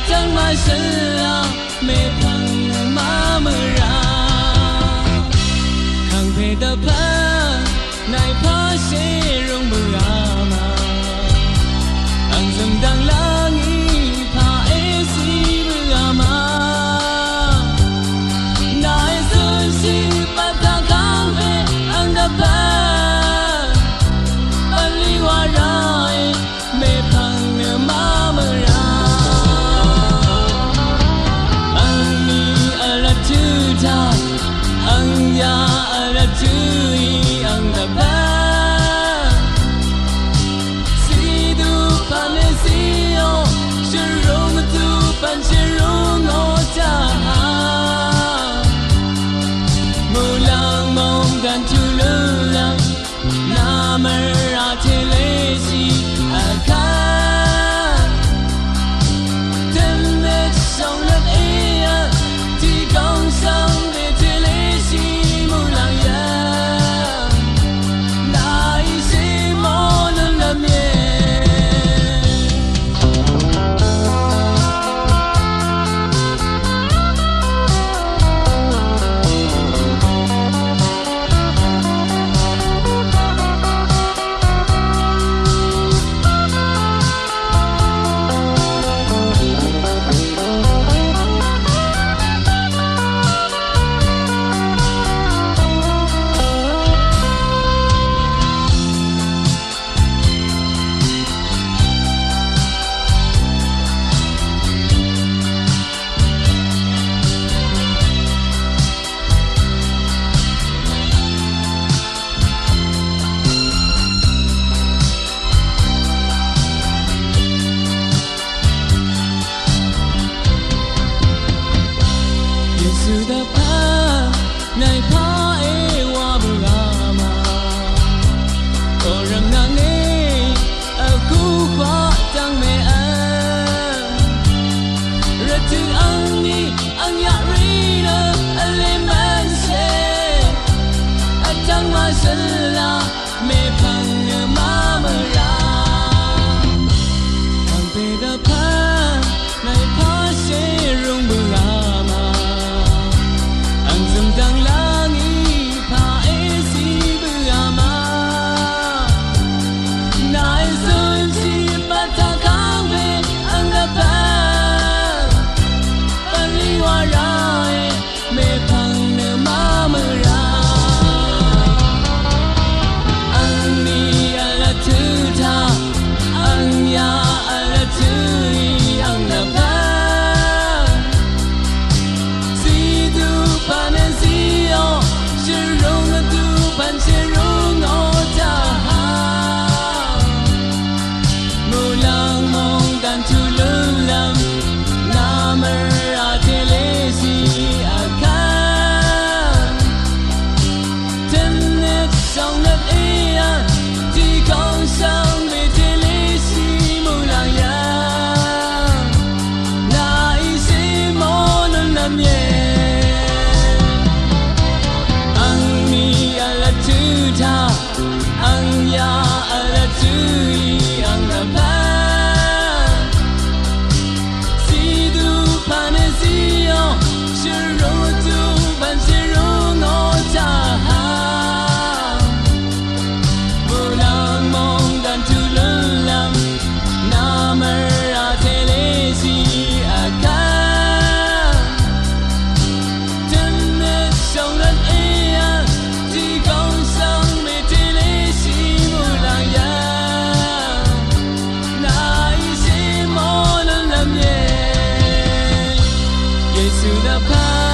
chẳng mà sinh là mê phăng mà mơ ra khang phê tập phá này phá sẽ rung bờ ama ang dầm đang lang y phá ế si bờ ama nai xuân si bắt ta khang phê ang tập phá bali hoa rai mê phăng mà mơ ra ang ni ala chư cha ang ya ala chư y ang tập phá si du pa me si yo shi rong tu pan shi rong o cha mu lang mong gan chu lu lang na mer ra che le si a ka ten me song let e a ti gong sang de che le si mu lang ya na i si mo nun la mie này phá ế hoa bờ ama có răng ngang ế ở khu khóa chẳng mẹ ăn rất chữ ăn đi ăn nhạc ri nơ ăn lên mang xe ăn chẳng mà sân là mẹ phăng mà mơ ra thằng bê đập phá này phá sẽ rung bờ ama ang dầm đang lang y phá ế si bờ ama nai xuân si bắt ta khang phê ang đập phá bali hoa rai mê phăng mà mơ ra ang ni ala chư cha ang ya ala chư y ang đập phá si du pa me si yo shi rong tu pan shi rong o cha mu lang mong gan chu lu lam na mer a te le si a ka ten net song net e a ti gong sang be te le si mu lang ya na i si mo nun lam ye ang ni ala chư cha ang ya ala chư y ang đập phá si du pa me si yo shi rong tu pan shi rong o cha mu lang mong gan chu lu lam na mer a te le si a ka ten me song let e a ti gong sang me te le si mu lang ya na i si mo nun lam ye Giêsu đã phá